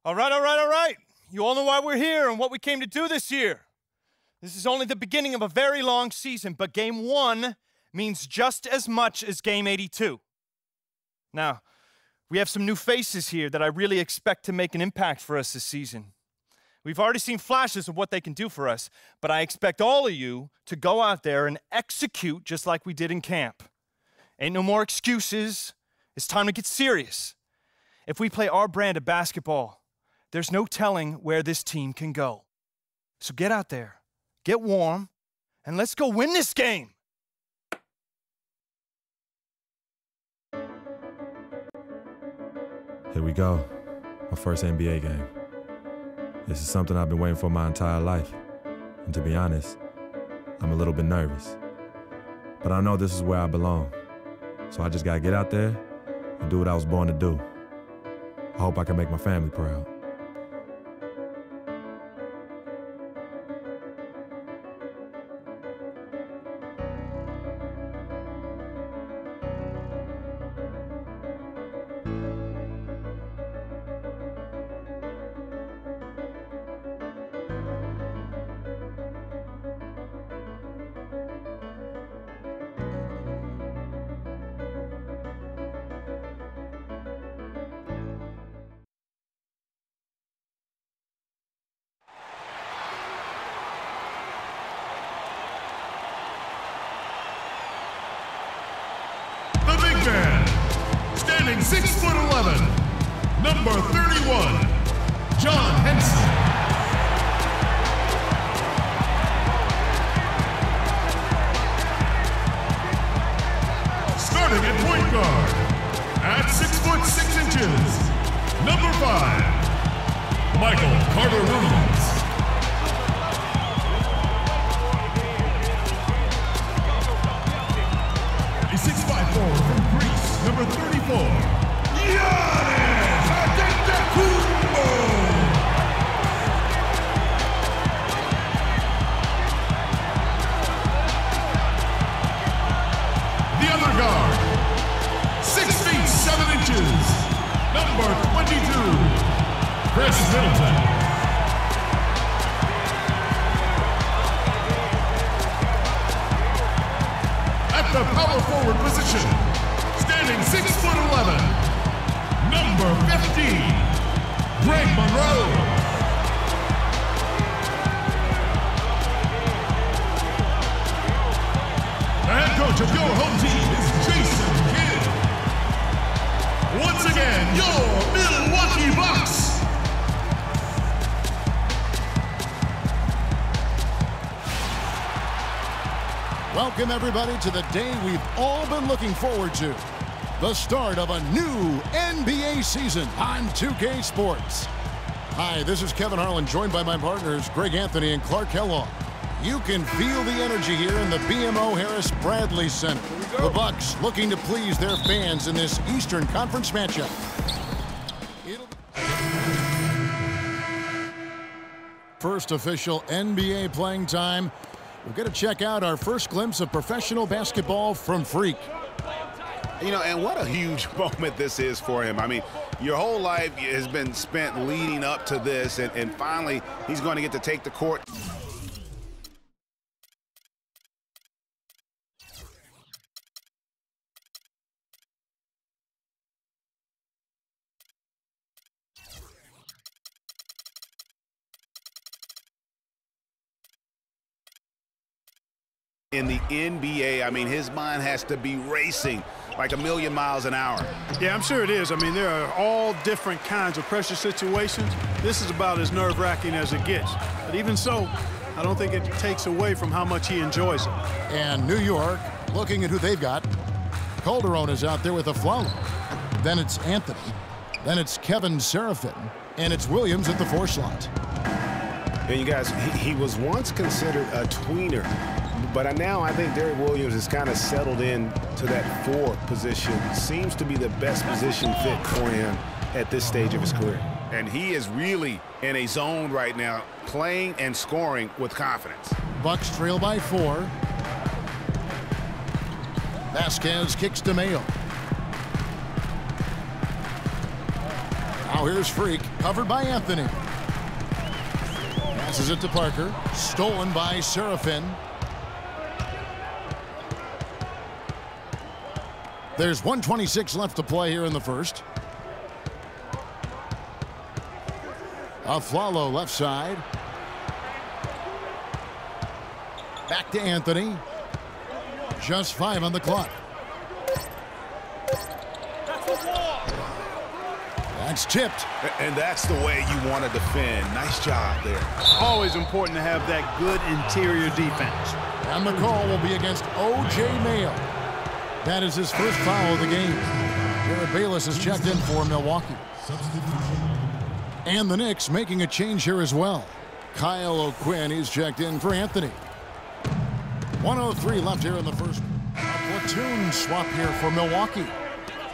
All right. You all know why we're here and what we came to do this year. This is only the beginning of a very long season, but Game 1 means just as much as Game 82. Now, we have some new faces here that I really expect to make an impact for us this season. We've already seen flashes of what they can do for us, but I expect all of you to go out there and execute just like we did in camp. Ain't no more excuses. It's time to get serious. If we play our brand of basketball, there's no telling where this team can go. So get out there, get warm, and let's go win this game. Here we go, my first NBA game. This is something I've been waiting for my entire life. And to be honest, I'm a little bit nervous. But I know this is where I belong. So I just gotta get out there and do what I was born to do. I hope I can make my family proud. Standing 6'11", number 31, John Henson. Starting at point guard, at 6'6", number 5, Michael Carter-Williams. A 6'5" forward from Greece, number 34, Giannis Antetokounmpo. The other guard, 6 feet 7 inches, number 22, Chris Middleton. At the power forward position, standing 6'11", number 15, Greg Monroe. The head coach of your home team is Jason Kidd. Once again, your Milwaukee Bucks. Welcome, everybody, to the day we've all been looking forward to. The start of a new NBA season on 2K Sports. Hi, this is Kevin Harlan, joined by my partners, Greg Anthony and Clark Kellogg. You can feel the energy here in the BMO Harris Bradley Center. The Bucks looking to please their fans in this Eastern Conference matchup. First official NBA playing time. We're going to check out our first glimpse of professional basketball from Freak. You know, and what a huge moment this is for him. I mean, your whole life has been spent leading up to this, and finally he's going to get to take the court. In the NBA, I mean, his mind has to be racing like a million miles an hour. Yeah, I'm sure it is. I mean, there are all different kinds of pressure situations. This is about as nerve-wracking as it gets. But even so, I don't think it takes away from how much he enjoys it. And New York, looking at who they've got. Calderon is out there with a Flowler. Then it's Anthony. Then it's Kevin Seraphin. And it's Williams at the 4 slot. And you guys, he was once considered a tweener. But now I think Derrick Williams has kind of settled in to that 4 position. Seems to be the best position fit for him at this stage of his career. And he is really in a zone right now, playing and scoring with confidence. Bucks trail by 4. Vasquez kicks to Mayo. Now Now here's Freak, covered by Anthony. Passes it to Parker. Stolen by Serafin. There's 1:26 left to play here in the first. Aflalo left side. Back to Anthony. Just 5 on the clock. That's tipped. And that's the way you want to defend. Nice job there. Always important to have that good interior defense. And the call will be against O.J. Mayo. That is his first foul of the game. Garrett Bayless has checked in for Milwaukee. And the Knicks making a change here as well. Kyle O'Quinn, he's checked in for Anthony. 1:03 left here in the first. A platoon swap here for Milwaukee.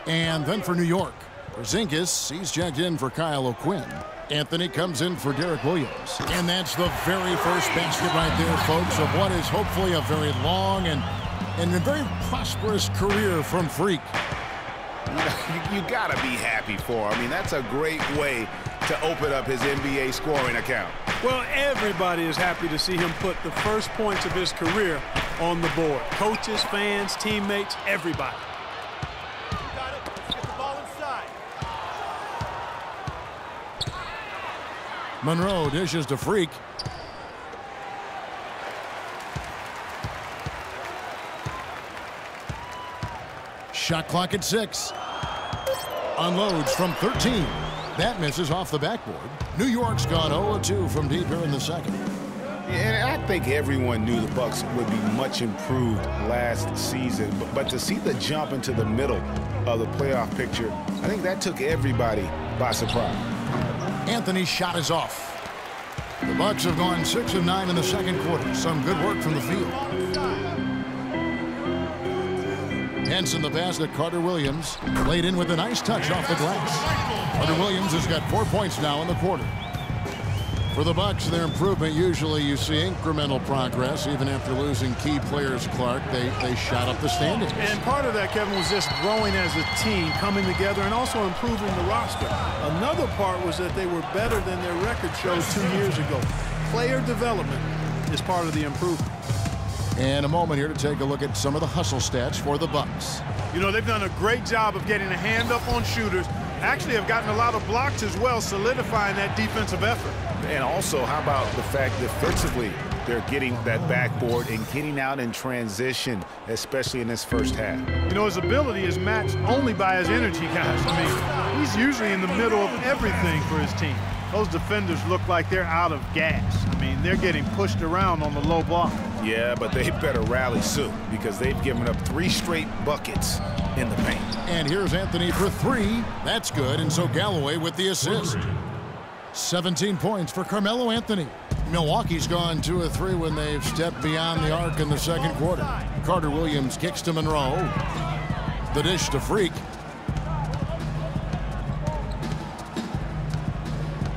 And then for New York. Porzingis, he's checked in for Kyle O'Quinn. Anthony comes in for Derek Williams. And that's the very first basket right there, folks, of what is hopefully a very long and a very prosperous career from Freak. You got to be happy for him. I mean, that's a great way to open up his NBA scoring account. Well, everybody is happy to see him put the first points of his career on the board. Coaches, fans, teammates, everybody. Got it. Let's get the ball inside. Monroe dishes to Freak. Shot clock at 6. Unloads from 13. That misses off the backboard. New York's gone 0-2 from deep here in the second. And I think everyone knew the Bucks would be much improved last season. But to see the jump into the middle of the playoff picture, I think that took everybody by surprise. Anthony's shot is off. The Bucks have gone 6 of 9 in the second quarter. Some good work from the field. Henson the pass to Carter Williams. Laid in with a nice touch off the glass. Carter Williams has got 4 points now in the quarter. For the Bucks, their improvement, usually you see incremental progress. Even after losing key players, Clark, they shot up the standings. And part of that, Kevin, was just growing as a team, coming together, and also improving the roster. Another part was that they were better than their record showed 2 years ago. Player development is part of the improvement. And a moment here to take a look at some of the hustle stats for the Bucks. You know, they've done a great job of getting a hand up on shooters. Actually have gotten a lot of blocks as well, solidifying that defensive effort. And also, how about the fact defensively, they're getting that backboard and getting out in transition, especially in this first half. You know, his ability is matched only by his energy, guys. I mean, he's usually in the middle of everything for his team. Those defenders look like they're out of gas. I mean, they're getting pushed around on the low block. Yeah, but they better rally soon because they've given up 3 straight buckets in the paint. And here's Anthony for 3. That's good, and so Galloway with the assist. 17 points for Carmelo Anthony. Milwaukee's gone 2 of 3 when they've stepped beyond the arc in the second quarter. Carter Williams kicks to Monroe. The dish to Freak.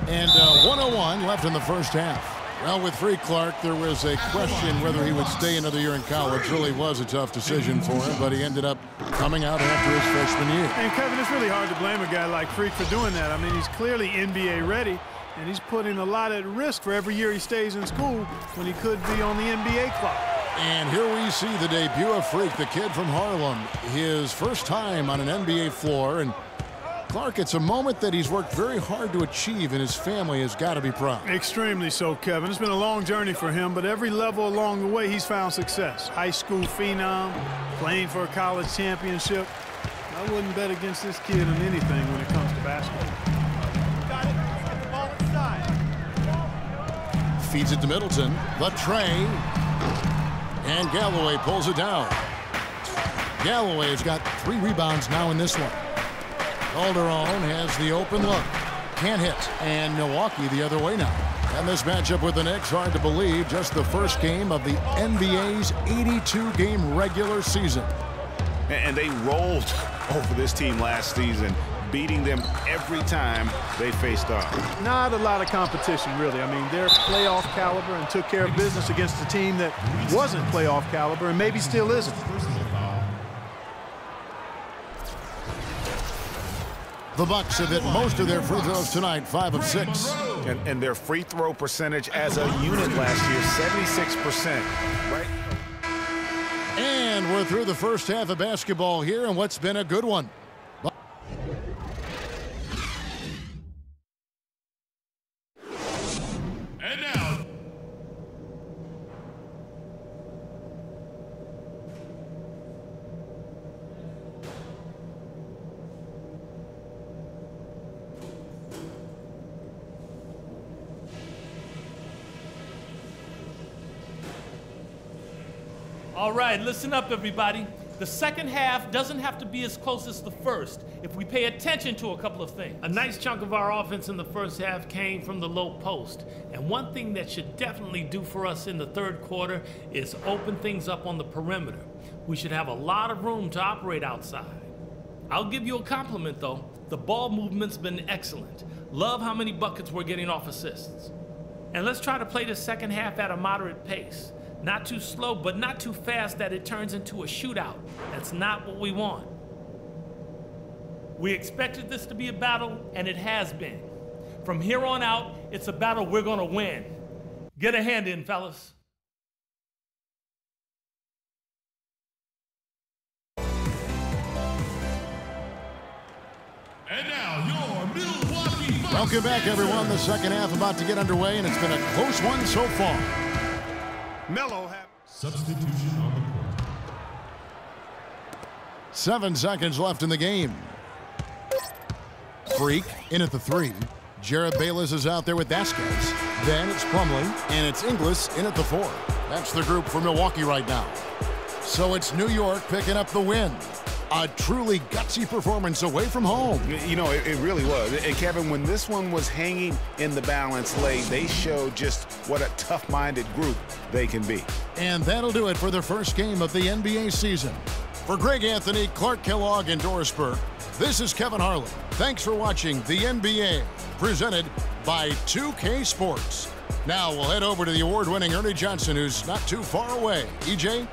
And 101 left in the first half. Well, with Freak, Clark, there was a question whether he would stay another year in college. Really was a tough decision for him, but he ended up coming out after his freshman year. And, Kevin, it's really hard to blame a guy like Freak for doing that. I mean, he's clearly NBA ready, and he's putting a lot at risk for every year he stays in school when he could be on the NBA clock. And here we see the debut of Freak, the kid from Harlem. His first time on an NBA floor, and Clark, it's a moment that he's worked very hard to achieve, and his family has got to be proud. Extremely so, Kevin. It's been a long journey for him, but every level along the way, he's found success. High school phenom, playing for a college championship. I wouldn't bet against this kid on anything when it comes to basketball. Got it. Let's get the ball inside. Feeds it to Middleton. The tray. And Galloway pulls it down. Galloway has got 3 rebounds now in this one. Calderon has the open look. Can't hit. And Milwaukee the other way now. And this matchup with the Knicks, hard to believe, just the first game of the NBA's 82-game regular season. And they rolled over this team last season, beating them every time they faced off. Not a lot of competition, really. I mean, they're playoff caliber and took care of business against a team that wasn't playoff caliber and maybe still isn't. The Bucks have hit most of their free throws tonight, 5 of 6. And their free throw percentage as a unit last year, 76%. Right? And we're through the first half of basketball here, and what's been a good one. And now, all right, listen up, everybody. The second half doesn't have to be as close as the first if we pay attention to a couple of things. A nice chunk of our offense in the first half came from the low post. And one thing that should definitely do for us in the third quarter is open things up on the perimeter. We should have a lot of room to operate outside. I'll give you a compliment, though. The ball movement's been excellent. Love how many buckets we're getting off assists. And let's try to play the second half at a moderate pace. Not too slow, but not too fast that it turns into a shootout. That's not what we want. We expected this to be a battle, and it has been. From here on out, it's a battle we're gonna win. Get a hand in, fellas. and now your Milwaukee Bucks. Welcome back, everyone. The second half about to get underway, and it's been a close one so far. Melo have Substitution on the court. 7 seconds left in the game. Freak in at the 3. Jared Bayless is out there with Vasquez. Then it's Plumlee, and it's Inglis in at the 4. That's the group for Milwaukee right now. So it's New York picking up the win. A truly gutsy performance away from home. You know, it really was. And Kevin, when this one was hanging in the balance late, they showed just what a tough-minded group they can be. And that'll do it for the first game of the NBA season. For Greg Anthony, Clark Kellogg, and Doris Burke, this is Kevin Harlan. Thanks for watching the NBA, presented by 2K Sports. Now we'll head over to the award-winning Ernie Johnson, who's not too far away. EJ?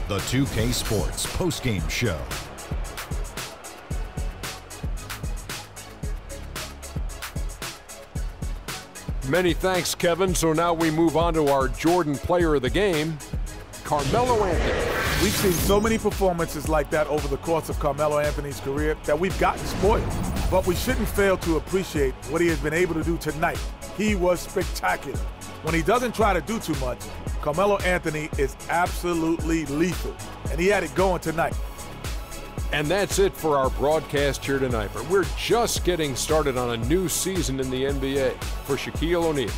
The 2K Sports postgame show. Many thanks, Kevin. So now we move on to our Jordan Player of the Game, Carmelo Anthony. We've seen so many performances like that over the course of Carmelo Anthony's career that we've gotten spoiled. But we shouldn't fail to appreciate what he has been able to do tonight. He was spectacular. When he doesn't try to do too much, Carmelo Anthony is absolutely lethal, and he had it going tonight. And that's it for our broadcast here tonight. But we're just getting started on a new season in the NBA. For Shaquille O'Neal,